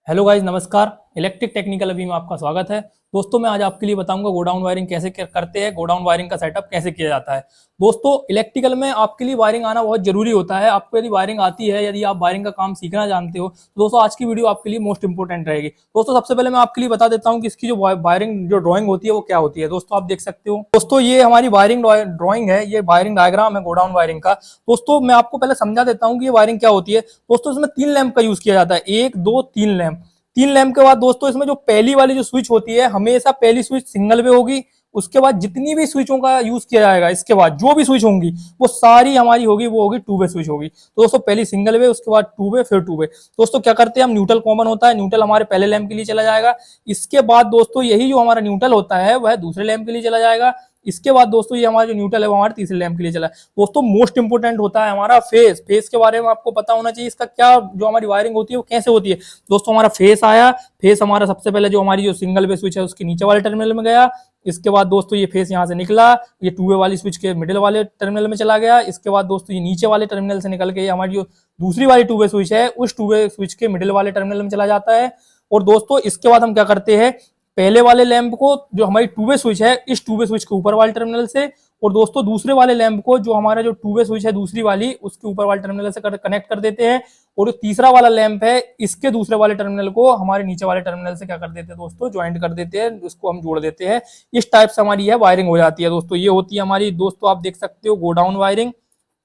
Hello guys, नमस्कार। Electric technical अभी में आपका स्वागत है। दोस्तों, मैं आज आपके लिए बताऊंगा गोडाउन वायरिंग कैसे करते हैं, गोडाउन वायरिंग का सेटअप कैसे किया जाता है। दोस्तों, इलेक्ट्रिकल में आपके लिए वायरिंग आना बहुत जरूरी होता है। आपको यदि वायरिंग आती है, यदि आप वायरिंग का काम सीखना जानते हो, तो दोस्तों आज की वीडियो आपके लिए मोस्ट इंपोर्टेंट रहेगी। दोस्तों, सबसे पहले मैं आपके लिए बता देता हूँ कि इसकी जो वायरिंग जो ड्राइंग होती है वो क्या होती है। दोस्तों, आप देख सकते हो। दोस्तों, ये हमारी वायरिंग ड्राइंग है, ये वायरिंग डायग्राम है गोडाउन वायरिंग का। दोस्तों, मैं आपको पहले समझा देता हूँ कि ये वायरिंग क्या होती है। दोस्तों, इसमें 3 लैंप का यूज किया जाता है, 1 2 3 लैंप। 3 लैंप के बाद दोस्तों इसमें जो पहली वाली जो स्विच होती है, हमेशा पहली स्विच सिंगल वे होगी। उसके बाद जितनी भी स्विचों का यूज किया जाएगा, इसके बाद जो भी स्विच होंगी वो सारी हमारी होगी, वो होगी 2 वे स्विच होगी। तो दोस्तों, पहली सिंगल वे, उसके बाद 2 वे, फिर 2 वे। दोस्तों, क्या करते हैं हम, न्यूट्रल कॉमन होता है, न्यूट्रल हमारे पहले लैंप के लिए चला जाएगा। इसके बाद दोस्तों यही जो हमारा न्यूट्रल होता है वह दूसरे लैंप के लिए चला जाएगा। इसके बाद दोस्तों ये हमारा जो न्यूट्रल है वो हमारे तीसरे लैंप के लिए चला है। दोस्तों, मोस्ट इंपोर्टेंट होता है हमारा फेस। फेस के बारे में आपको पता होना चाहिए, इसका क्या जो हमारी वायरिंग होती है वो कैसे होती है। दोस्तों, हमारा फेस आया, फेस हमारा सबसे पहले जो हमारी जो सिंगल वे स्विच है उसके नीचे वाले टर्मिनल में गया। इसके बाद दोस्तों ये फेस यहाँ से निकला, ये 2 वे वाली स्विच के मिडिल वाले टर्मिनल में चला गया। इसके बाद दोस्तों ये नीचे वाले टर्मिनल से निकल के हमारी जो दूसरी वाली 2 वे स्विच है उस 2 वे स्विच के मिडिल वाले टर्मिनल में चला जाता है। और दोस्तों इसके बाद हम क्या करते हैं, पहले वाले लैंप को जो हमारी 2 वे स्विच है, इस 2 वे स्विच के ऊपर वाले टर्मिनल से, और दोस्तों दूसरे वाले लैंप को जो हमारा जो 2 वे स्विच है दूसरी वाली, उसके ऊपर वाले टर्मिनल से कनेक्ट कर देते हैं। और जो तीसरा वाला लैंप है, इसके दूसरे वाले टर्मिनल को हमारे नीचे वाले टर्मिनल से क्या कर देते हैं दोस्तों, ज्वाइंट कर देते हैं, उसको हम जोड़ देते हैं। इस टाइप से हमारी यह वायरिंग हो जाती है। दोस्तों, ये होती है हमारी, दोस्तों आप देख सकते हो, गोडाउन वायरिंग।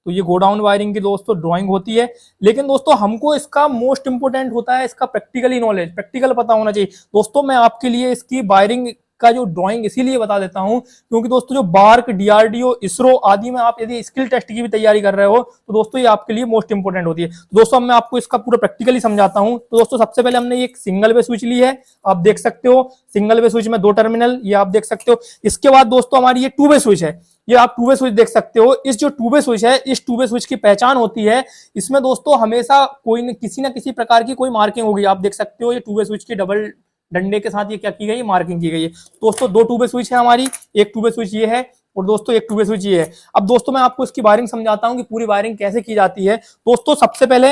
तो ये गोडाउन वायरिंग की दोस्तों ड्राइंग होती है। लेकिन दोस्तों हमको इसका मोस्ट इंपोर्टेंट होता है इसका प्रैक्टिकली नॉलेज, प्रैक्टिकल पता होना चाहिए। दोस्तों, मैं आपके लिए इसकी वायरिंग का जो ड्राइंग इसीलिए बता देता हूं क्योंकि दोस्तों जो बार्क, डीआरडीओ, इसरो आदि में आप यदि स्किल टेस्ट की भी तैयारी कर रहे हो तो दोस्तों ये आपके लिए मोस्ट इंपोर्टेंट होती है। तो दोस्तों मैं आपको इसका पूरा प्रैक्टिकली समझाता हूं। तो दोस्तों सबसे पहले हमने एक सिंगल वे स्विच ली है, आप देख सकते हो। सिंगल वे स्विच में 2 टर्मिनल, ये आप देख सकते हो। इसके बाद दोस्तों हमारी ये 2 वे स्विच है, ये आप 2 वे स्विच देख सकते हो। इस जो 2 वे स्विच है, इस 2 वे स्विच की पहचान होती है, इसमें दोस्तों हमेशा कोई न किसी ना किसी प्रकार की कोई मार्किंग होगी। आप देख सकते हो ये 2 वे स्विच की डबल डंडे के साथ ये क्या की गई, मार्किंग की गई है। दोस्तों 2 2 वे स्विच है हमारी, एक 2 वे स्विच ये है और दोस्तों एक 2 वे स्विच ये है। अब दोस्तों मैं आपको इसकी वायरिंग समझाता हूं कि पूरी वायरिंग कैसे की जाती है। दोस्तों सबसे पहले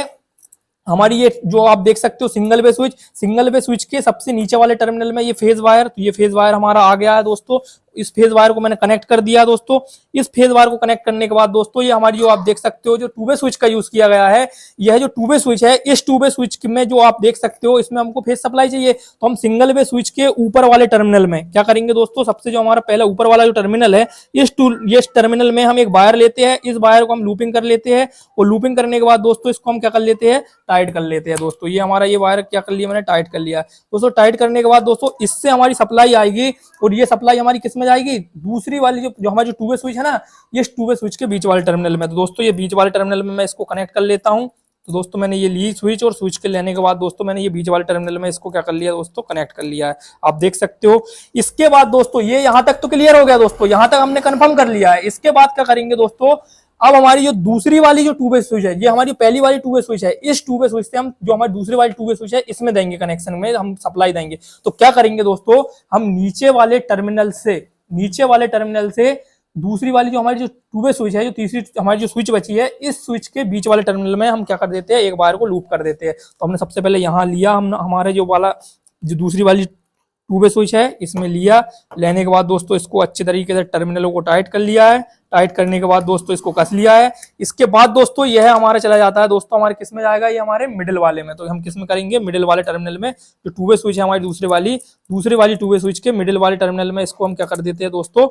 हमारी ये जो आप देख सकते हो single way switch, single way switch के सबसे नीचे वाले टर्मिनल में ये फेज वायर, तो ये फेज वायर हमारा आ गया है दोस्तों। इस फेज वायर को मैंने कनेक्ट कर दिया दोस्तों। इस फेज वायर को कनेक्ट करने के बाद दोस्तों ये हमारी जो आप देख सकते हो जो 2 वे स्विच का यूज किया गया है, यह जो 2 वे स्विच है, इस 2 वे स्विच में जो आप देख सकते हो इसमें हमको फेज सप्लाई चाहिए, तो हम सिंगल वे स्विच के ऊपर वाले टर्मिनल में क्या करेंगे दोस्तों, सबसे जो हमारा पहला ऊपर वाला जो टर्मिनल है, इस टर्मिनल में हम एक वायर लेते हैं, इस वायर को हम लूपिंग कर लेते हैं और लूपिंग करने के बाद दोस्तों इसको हम क्या कर लेते हैं, टाइट कर लेते हैं। दोस्तों ये हमारा ये वायर क्या कर लिया, मैंने टाइट कर लिया दोस्तों। टाइट करने के बाद दोस्तों इससे हमारी सप्लाई आएगी और ये सप्लाई हमारी किस में जाएगी, दूसरी वाली जो हमारी जो 2 वे स्विच है ना, ये 2 वे स्विच के बीच वाले टर्मिनल में। तो दोस्तों ये बीच वाले टर्मिनल में मैं इसको कनेक्ट कर लेता हूं। तो दोस्तों मैंने ये ली स्विच, और स्विच के लेने के बाद दोस्तों मैंने ये बीच वाले टर्मिनल में इसको क्या कर लिया दोस्तों, कनेक्ट कर लिया है, आप देख सकते हो। इसके बाद दोस्तों ये यहां तक तो क्लियर हो गया दोस्तों, यहां तक हमने कंफर्म कर लिया है। इसके बाद क्या करेंगे दोस्तों, अब हमारी जो दूसरी वाली जो 2 वे स्विच है, ये हमारी पहली वाली 2 वे स्विच है, इस 2 वे स्विच से हम जो हमारी दूसरी वाली 2 वे स्विच है इसमें देंगे, कनेक्शन में हम सप्लाई देंगे। तो क्या करेंगे दोस्तों, हम नीचे वाले टर्मिनल से दूसरी वाली जो हमारी जो 2 वे स्विच है, जो तीसरी हमारी जो स्विच बची है, इस स्विच के बीच वाले टर्मिनल में हम क्या कर देते हैं, एक वायर को लूप कर देते हैं। तो हमने सबसे पहले यहाँ लिया, हम हमारे जो वाला जो दूसरी वाली 2 वे स्विच है इसमें लिया, लेने के बाद दोस्तों इसको अच्छे तरीके से टर्मिनलों को टाइट कर लिया है। टाइट करने के बाद दोस्तों इसको कस लिया है। इसके बाद दोस्तों यह हमारा चला जाता है दोस्तों, हमारे किस में जाएगा, ये हमारे मिडिल वाले में। तो हम किस में करेंगे, मिडिल वाले टर्मिनल में। जो 2 वे स्विच है हमारी दूसरी वाली 2 वे स्विच के मिडिल वाले टर्मिनल में इसको हम क्या कर देते हैं दोस्तों,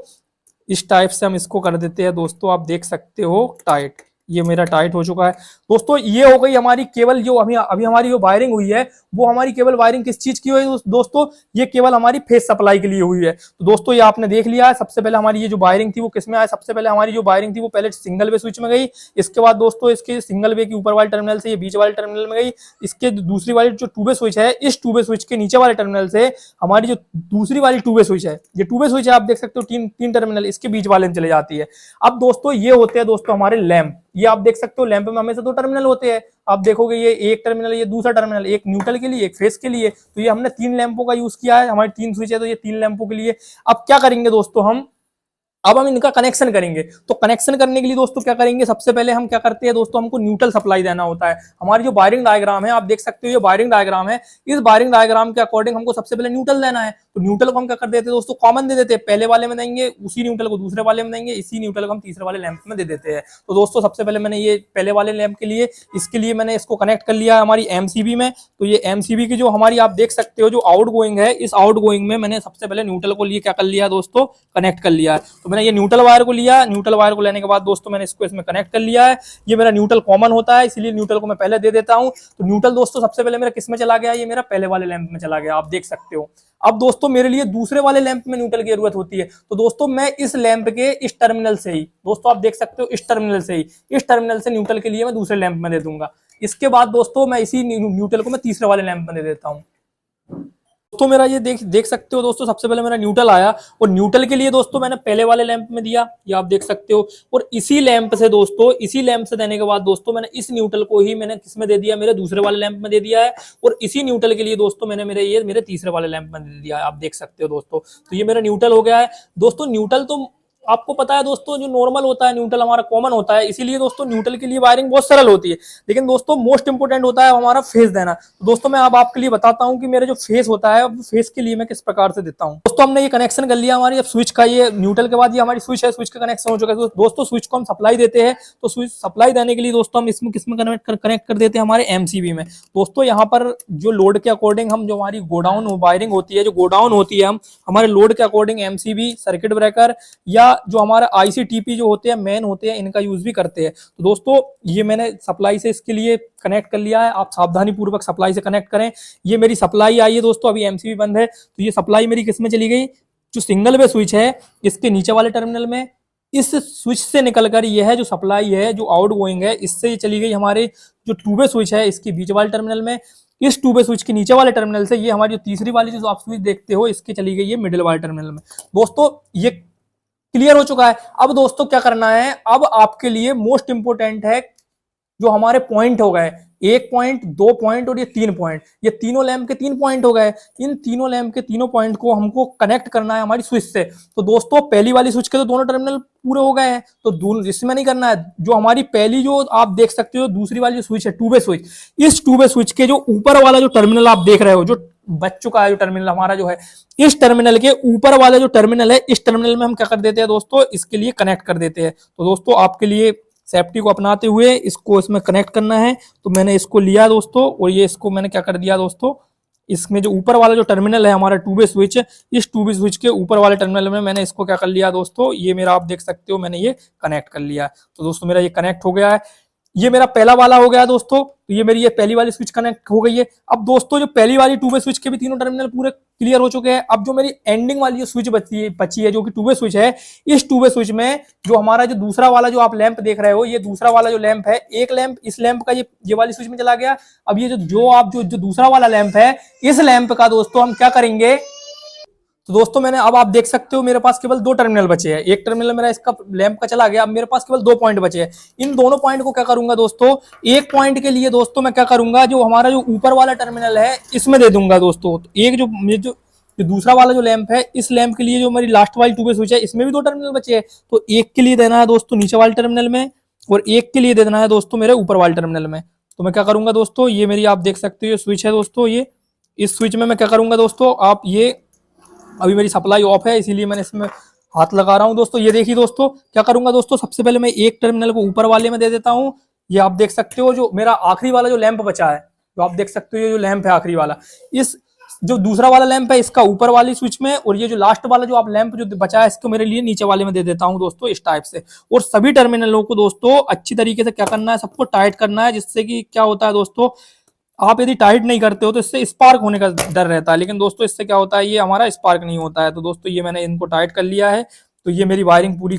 इस टाइप से हम इसको कर देते हैं दोस्तों, आप देख सकते हो टाइट। ये मेरा टाइट हो चुका है दोस्तों। ये हो गई हमारी केवल जो अभी हमारी जो वायरिंग हुई है, वो हमारी केवल वायरिंग किस चीज की हुई है दोस्तों, ये केवल हमारी फेस सप्लाई के लिए हुई है। तो दोस्तों ये आपने देख लिया है, सबसे पहले हमारी ये जो वायरिंग थी वो किस में आया, सबसे पहले हमारी जो वायरिंग थी वो पहले सिंगल वे स्विच में गई। इसके बाद दोस्तों इसके सिंगल वे के ऊपर वाले टर्मिनल से ये बीच वाले टर्मिनल में गई। इसके दूसरी वाली जो 2 वे स्विच है, इस 2 वे स्विच के नीचे वाले टर्मिनल से हमारी जो दूसरी वाली 2 वे स्विच है, ये 2 वे स्विच है, आप देख सकते हो तीन टर्मिनल, इसके बीच वाले में चले जाती है। अब दोस्तों ये होते हैं दोस्तों हमारे लैंप, ये आप देख सकते हो लैंप में हमेशा 2 टर्मिनल होते हैं। आप देखोगे ये एक टर्मिनल, ये दूसरा टर्मिनल, एक न्यूट्रल के लिए, एक फेस के लिए। तो ये हमने 3 लैंपों का यूज किया है, हमारी 3 स्विच है तो ये 3 लैंपों के लिए। अब क्या करेंगे दोस्तों, हम अब हम इनका कनेक्शन करेंगे। तो कनेक्शन करने के लिए दोस्तों क्या करेंगे, सबसे पहले हम क्या करते हैं दोस्तों, हमको न्यूट्रल सप्लाई देना होता है। हमारी जो वायरिंग डायग्राम है, आप देख सकते हो ये वायरिंग डायग्राम है। इस वायरिंग डायग्राम के अकॉर्डिंग हमको सबसे पहले न्यूट्रल देना है। तो न्यूट्रल को हम क्या कर देते हैं दोस्तों, कॉमन दे देते हैं। पहले वाले में देंगे, उसी न्यूट्रल को दूसरे वाले में देंगे, इसी न्यूट्रल को हम तीसरे वाले लैंप में दे देते हैं। तो दोस्तों सबसे पहले मैंने ये पहले वाले लैंप के लिए, इसके लिए मैंने इसको कनेक्ट कर लिया है हमारी एमसीबी में। तो ये एमसीबी की जो हमारी आप देख सकते हो जो आउट गोइंग है, इस आउट गोइंग में मैंने सबसे पहले न्यूट्रल को लिए क्या कर लिया दोस्तों, कनेक्ट कर लिया है। तो मैंने ये न्यूट्रल वायर को लिया, न्यूट्रल वायर को लेने के बाद दोस्तों मैंने इसको इसमें कनेक्ट कर लिया है। ये मेरा न्यूट्रल कॉमन होता है, इसलिए न्यूट्रल को मैं पहले दे देता हूं। तो न्यूट्रल दोस्तों सबसे पहले मेरा किस में चला गया, ये मेरा पहले वाले लैंप में चला गया, आप देख सकते हो। अब दोस्तों मेरे लिए दूसरे वाले लैंप में न्यूट्रल की जरूरत होती है। तो दोस्तों मैं इस लैंप के इस टर्मिनल से ही, दोस्तों आप देख सकते हो इस टर्मिनल से ही, इस टर्मिनल से न्यूट्रल के लिए मैं दूसरे लैंप में दे दूंगा। इसके बाद दोस्तों मैं इसी न्यूट्रल को मैं तीसरे वाले लैंप में दे देता हूँ। दोस्तों मेरा ये देख सकते हो दोस्तों, सबसे पहले मेरा न्यूट्रल आया और न्यूट्रल के लिए दोस्तों मैंने पहले वाले लैंप में दिया, ये आप देख सकते हो। और इसी लैंप से दोस्तों, इसी लैंप से देने के बाद दोस्तों मैंने इस न्यूट्रल को ही मैंने किस में दे दिया, मेरे दूसरे वाले लैंप में दे दिया है। और इसी न्यूट्रल के लिए दोस्तों मैंने मेरे तीसरे वाले लैंप में दे दिया है, आप देख सकते हो दोस्तों। तो ये मेरा न्यूट्रल हो गया है दोस्तों। न्यूट्रल तो आपको पता है दोस्तों, जो नॉर्मल होता है न्यूट्रल हमारा कॉमन होता है, इसीलिए दोस्तों न्यूट्रल के लिए वायरिंग बहुत सरल होती है। लेकिन दोस्तों मोस्ट इंपोर्टेंट होता है हमारा फेस देना। तो दोस्तों मैं अब आपके लिए बताता हूं कि मेरा जो फेस होता है, फेस के लिए मैं किस प्रकार से देता हूं। दोस्तों हमने ये कनेक्शन कर लिया हमारी अब स्विच का, ये न्यूट्रल के बाद ये हमारी स्विच है, स्विच का कनेक्शन हो चुका है। दोस्तों स्विच को हम सप्लाई देते हैं। तो स्विच सप्लाई देने के लिए दोस्तों हम इसमें किसमें कनेक्ट कर देते हैं, हमारे एमसीबी में। दोस्तों यहाँ पर जो लोड के अकॉर्डिंग हम, जो हमारी गोडाउन वायरिंग होती है, जो गोडाउन होती है, हम हमारे लोड के अकॉर्डिंग एमसीबी, सर्किट ब्रेकर या जो हमारा आईसीटीपी जो होते हैं, मेन होते हैं, इनका यूज भी करते हैं। तो दोस्तों ये मैंने सप्लाई से इसके लिए कनेक्ट कर लिया है। आप सावधानी पूर्वक सप्लाई से कनेक्ट करें। ये मेरी सप्लाई आई है दोस्तों, अभी एमसीबी बंद है। तो ये सप्लाई मेरी किसमें चली गई, जो सिंगल वे स्विच है इसके नीचे वाले टर्मिनल में। इस स्विच से निकलकर ये है जो सप्लाई है, जो आउट गोइंग है, इससे ये चली गई हमारे जो टू वे स्विच है, इसके बीच वाले टर्मिनल में। इस टू वे स्विच के नीचे वाले टर्मिनल से ये हमारी जो तीसरी वाली जो आप स्विच देखते हो, इसकी चली गई है मिडिल वाले टर्मिनल में। दोस्तों ये क्लियर हो चुका है। अब दोस्तों क्या करना है, अब आपके लिए मोस्ट इंपोर्टेंट है जो हमारे पॉइंट हो गए, 1 पॉइंट, 2 पॉइंट और ये 3 पॉइंट, ये तीनों लैंप के 3 पॉइंट हो गए। इन तीनों लैंप के तीनों पॉइंट को हमको कनेक्ट करना है हमारी स्विच से। तो दोस्तों पहली वाली स्विच के तो दोनों टर्मिनल पूरे हो गए हैं, तो इसमें नहीं करना है। जो हमारी पहली जो आप देख सकते हो दूसरी वाली जो स्विच है, टू वे स्विच, इस टू वे स्विच के जो ऊपर वाला जो टर्मिनल आप देख रहे हो, जो बच चुका है जो टर्मिनल हमारा जो है, इस टर्मिनल के ऊपर वाला जो टर्मिनल है, इस टर्मिनल में हम क्या कर देते हैं दोस्तों, इसके लिए कनेक्ट कर देते हैं। तो दोस्तों आपके लिए सेफ्टी को अपनाते हुए इसको इसमें कनेक्ट करना है। तो मैंने इसको लिया दोस्तों, और ये इसको मैंने क्या कर दिया दोस्तों, इसमें जो ऊपर वाला जो टर्मिनल है हमारा टू वे स्विच, इस टू वे स्विच के ऊपर वाले टर्मिनल में मैंने इसको क्या कर लिया दोस्तों, ये मेरा आप देख सकते हो मैंने ये कनेक्ट कर लिया। तो दोस्तों मेरा ये कनेक्ट हो गया है, ये मेरा पहला वाला हो गया दोस्तों। तो ये मेरी ये पहली वाली स्विच कनेक्ट हो गई है। अब दोस्तों जो पहली वाली टू वे स्विच के भी तीनों टर्मिनल पूरे क्लियर हो चुके हैं। अब जो मेरी एंडिंग वाली जो स्विच बची है जो कि टू वे स्विच है, इस टू वे स्विच में जो हमारा जो दूसरा वाला जो आप लैंप देख रहे हो, ये दूसरा वाला जो लैंप है, एक लैंप इस लैंप का ये वाली स्विच में चला गया। अब ये जो दूसरा वाला लैंप है, इस लैंप का दोस्तों हम क्या करेंगे, तो दोस्तों मैंने अब आप देख सकते हो मेरे पास केवल 2 टर्मिनल बचे हैं। एक टर्मिनल मेरा इसका लैंप का चला गया, अब मेरे पास केवल 2 पॉइंट बचे हैं। इन दोनों पॉइंट को क्या करूंगा दोस्तों, एक पॉइंट के लिए दोस्तों मैं क्या करूंगा, जो हमारा जो ऊपर वाला टर्मिनल है इसमें दे दूंगा दोस्तों। तो एक जो दूसरा वाला जो लैंप है, इस लैंप के लिए जो मेरी लास्ट वाली टू वे स्विच है, इसमें भी 2 टर्मिनल बचे हैं। तो एक के लिए देना है दोस्तों नीचे वाले टर्मिनल में, और एक के लिए दे देना है दोस्तों मेरे ऊपर वाले टर्मिनल में। तो मैं क्या करूंगा दोस्तों, ये मेरी आप देख सकते हो स्विच है दोस्तों, ये इस स्विच में मैं क्या करूंगा दोस्तों, आप ये अभी मेरी सप्लाई ऑफ है इसीलिए मैंने इसमें हाथ लगा रहा हूं दोस्तों। ये देखिए दोस्तों क्या करूंगा दोस्तों, सबसे पहले मैं एक टर्मिनल को ऊपर वाले में दे देता हूं। ये आप देख सकते हो जो मेरा आखिरी वाला जो लैंप बचा है, जो आप देख सकते हो ये जो लैंप है आखिरी वाला, इस जो दूसरा वाला लैंप है इसका ऊपर वाली स्विच में, और ये जो लास्ट वाला जो आप लैंप जो बचा है इसको मेरे लिए नीचे वाले में दे देता हूं दोस्तों, इस टाइप से। और सभी टर्मिनलों को दोस्तों अच्छी तरीके से क्या करना है, सबको टाइट करना है, जिससे कि क्या होता है दोस्तों, आप यदि टाइट नहीं करते हो तो इससे स्पार्क होने का डर रहता है, लेकिन दोस्तों इससे क्या होता है, ये हमारा स्पार्क नहीं होता है। तो दोस्तों ये मैंने इनको टाइट कर लिया है। तो ये मेरी वायरिंग पूरी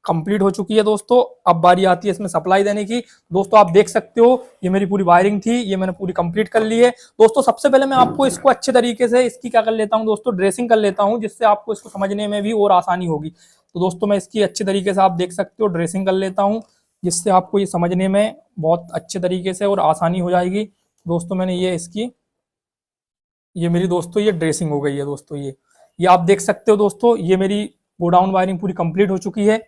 कंप्लीट हो चुकी है दोस्तों। अब बारी आती है इसमें सप्लाई देने की। दोस्तों आप देख सकते हो ये मेरी पूरी वायरिंग थी, ये मैंने पूरी कंप्लीट कर ली है दोस्तों। सबसे पहले मैं आपको इसको अच्छे तरीके से इसकी क्या कर लेता हूँ दोस्तों, ड्रेसिंग कर लेता हूँ, जिससे आपको इसको समझने में भी और आसानी होगी। तो दोस्तों मैं इसकी अच्छे तरीके से आप देख सकते हो ड्रेसिंग कर लेता हूँ, जिससे आपको ये समझने में बहुत अच्छे तरीके से और आसानी हो जाएगी। दोस्तों मैंने ये मेरी दोस्तों ये ड्रेसिंग हो गई है दोस्तों। ये आप देख सकते हो दोस्तों, ये मेरी गोडाउन वायरिंग पूरी कंप्लीट हो चुकी है,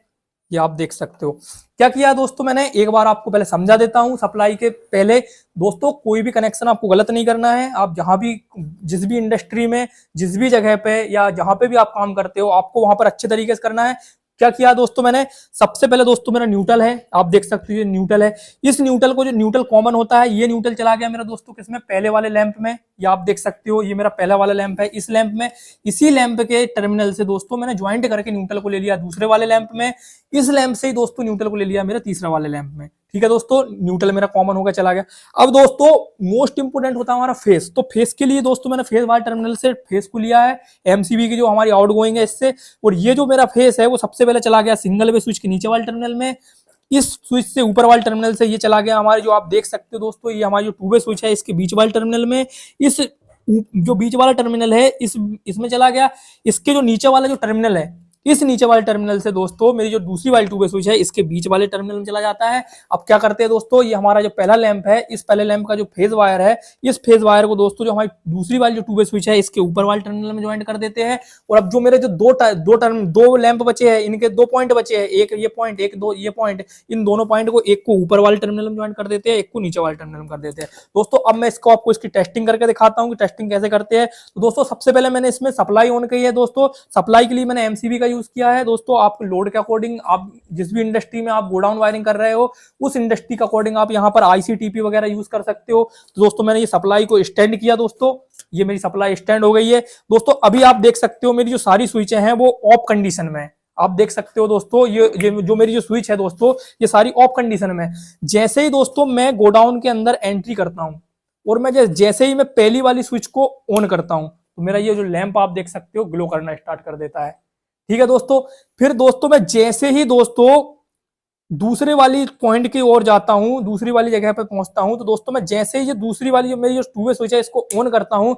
ये आप देख सकते हो। क्या किया दोस्तों मैंने, एक बार आपको पहले समझा देता हूं सप्लाई के पहले। दोस्तों कोई भी कनेक्शन आपको गलत नहीं करना है। आप जहां भी, जिस भी इंडस्ट्री में, जिस भी जगह पे या जहां पे भी आप काम करते हो, आपको वहां पर अच्छे तरीके से करना है। क्या किया दोस्तों मैंने, सबसे पहले दोस्तों मेरा न्यूट्रल है, आप देख सकते हो ये न्यूट्रल है। इस न्यूट्रल को, जो न्यूट्रल कॉमन होता है, ये न्यूट्रल चला गया मेरा दोस्तों किसमें, पहले वाले लैंप में। ये आप देख सकते हो, ये मेरा पहला वाला लैंप है, इस लैंप में, इसी लैंप के टर्मिनल से दोस्तों मैंने ज्वाइंट करके न्यूट्रल को ले लिया दूसरे वाले लैंप में। इस लैंप से ही दोस्तों न्यूट्रल को ले लिया मेरा तीसरा वाले लैंप में। ठीक है दोस्तों, न्यूट्रल मेरा कॉमन होकर चला गया। अब दोस्तों मोस्ट इंपोर्टेंट होता है हमारा फेस। तो फेस के लिए दोस्तों मैंने फेस वाले टर्मिनल से फेस को लिया है, एमसीबी की जो हमारी आउट गोइंग है इससे। और ये जो मेरा फेस है वो सबसे पहले चला गया सिंगल वे स्विच के नीचे वाले टर्मिनल में। इस स्विच से ऊपर वाले टर्मिनल से ये चला गया हमारे, जो आप देख सकते हो दोस्तों, ये हमारी जो टू वे स्विच है इसके बीच वाले टर्मिनल में। इस जो बीच वाला टर्मिनल है इसमें चला गया। इसके जो नीचे वाला जो टर्मिनल है, इस नीचे वाले टर्मिनल से दोस्तों मेरी जो दूसरी वाली टू वे स्विच है इसके बीच वाले टर्मिनल में चला जाता है। अब क्या करते हैं दोस्तों, ये हमारा जो पहला लैंप है, इस पहले लैंप का जो फेज वायर है, इस फेज वायर को दोस्तों जो हमारी दूसरी वाली जो टू वे स्विच है इसके ऊपर वाले टर्मिनल में ज्वाइन कर देते हैं। और अब जो मेरे जो दो लैंप बचे हैं, इनके 2 पॉइंट बचे हैं, एक ये पॉइंट, एक दो ये पॉइंट, इन दोनों पॉइंट को, एक को ऊपर वाले टर्मिनल में ज्वाइन कर देते हैं, एक को नीचे वाले टर्मिनल में कर देते हैं। दोस्तों अब मैं इसको आपको इसकी टेस्टिंग करके दिखाता हूँ कि टेस्टिंग कैसे करते हैं। तो दोस्तों सबसे पहले मैंने इसमें सप्लाई ऑन की है। दोस्तों सप्लाई के लिए मैंने एमसीबी का यूज किया है। दोस्तों आप लोड के अकॉर्डिंग, आप जिस भी इंडस्ट्री में आप गोडाउन वायरिंग कर रहे हो, उस इंडस्ट्री के अकॉर्डिंग आप यहाँ पर आईसीटीपी वगैरह यूज कर सकते हो। तो दोस्तों मैंने ये सप्लाई को स्टैंड किया। दोस्तों ये मेरी सप्लाई स्टैंड हो गई है। दोस्तों अभी आप देख सकते हो मेरी जो सारी स्विचें हैं वो ऑफ कंडीशन में है। आप देख सकते हो दोस्तों, ये जो मेरी जो स्विच है दोस्तों, ये सारी ऑफ कंडीशन में। जैसे ही दोस्तों मैं गोडाउन के अंदर एंट्री करता हूं और मैं जैसे ही मैं पहली वाली स्विच को ऑन करता हूं, तो मेरा ये जो लैंप आप देख सकते हो ग्लो करना स्टार्ट कर देता है। ठीक है दोस्तों, फिर दोस्तों मैं जैसे ही दोस्तों दूसरे वाली पॉइंट की ओर जाता हूं, दूसरी वाली जगह पर पहुंचता हूं, तो दोस्तों मैं जैसे ही ये दूसरी वाली जो मेरी जो टू वे स्विच है इसको ऑन करता हूं,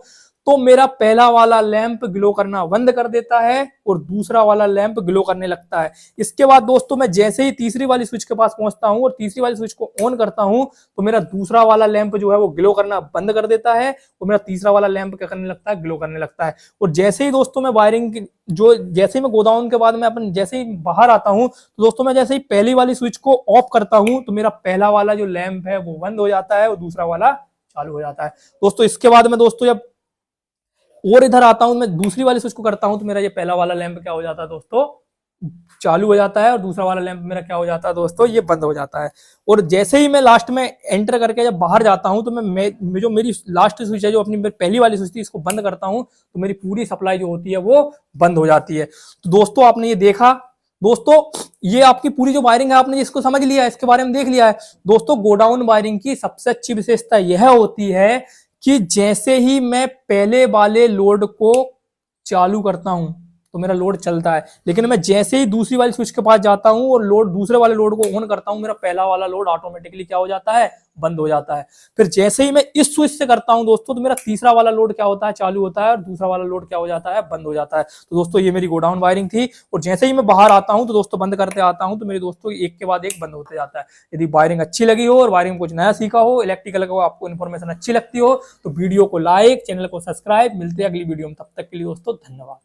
तो मेरा पहला वाला लैंप ग्लो करना बंद कर देता है और दूसरा वाला लैंप ग्लो करने लगता है। इसके बाद दोस्तों मैं जैसे ही तीसरी वाली स्विच के पास पहुंचता हूं और तीसरी वाली स्विच को ऑन करता हूं, तो मेरा दूसरा वाला लैंप जो है वो ग्लो करना बंद कर देता है और मेरा तीसरा वाला लैंप क्या करने लगता है, ग्लो करने लगता है। और जैसे ही दोस्तों मैं वायरिंग जैसे ही मैं गोडाउन के बाद मैं अपन जैसे ही बाहर आता हूं, तो दोस्तों मैं जैसे ही पहली वाली स्विच को ऑफ करता हूं, तो मेरा पहला वाला जो लैंप है वो बंद हो जाता है और दूसरा वाला चालू हो जाता है। दोस्तों इसके बाद में दोस्तों जब और इधर आता हूं, मैं दूसरी वाली स्विच को करता हूं, तो मेरा ये पहला वाला लैंप क्या हो जाता है दोस्तों, चालू हो जाता है और दूसरा वाला लैंप मेरा क्या हो जाता है दोस्तों, ये बंद हो जाता है। और जैसे ही मैं लास्ट में एंटर करके जब बाहर जाता हूं, तो मैं जो मेरी लास्ट स्विच है, जो अपनी पहली वाली स्विच थी, इसको बंद करता हूं, तो मेरी पूरी सप्लाई जो होती है वो बंद हो जाती है। तो दोस्तों आपने ये देखा, दोस्तों ये आपकी पूरी जो वायरिंग है आपने इसको समझ लिया है, इसके बारे में देख लिया है। दोस्तों गोडाउन वायरिंग की सबसे अच्छी विशेषता यह होती है कि जैसे ही मैं पहले वाले लोड को चालू करता हूं तो मेरा लोड चलता है, लेकिन मैं जैसे ही दूसरी वाली स्विच के पास जाता हूं और दूसरे वाले लोड को ऑन करता हूं, मेरा पहला वाला लोड ऑटोमेटिकली क्या हो जाता है, बंद हो जाता है। फिर जैसे ही मैं इस स्विच से करता हूं दोस्तों, तो मेरा तीसरा वाला लोड क्या होता है, चालू होता है और दूसरा वाला लोड क्या हो जाता है, बंद हो जाता है। तो दोस्तों ये मेरी गोडाउन वायरिंग थी। और जैसे ही मैं बाहर आता हूं तो दोस्तों बंद करते आता हूं, तो मेरे दोस्तों एक के बाद एक बंद होते जाता है। यदि वायरिंग अच्छी लगी हो और वायरिंग कुछ नया सीखा हो, इलेक्ट्रिकल का आपको इन्फॉर्मेशन अच्छी लगती हो, तो वीडियो को लाइक, चैनल को सब्सक्राइब। मिलते हैं अगली वीडियो में, तब तक के लिए दोस्तों धन्यवाद।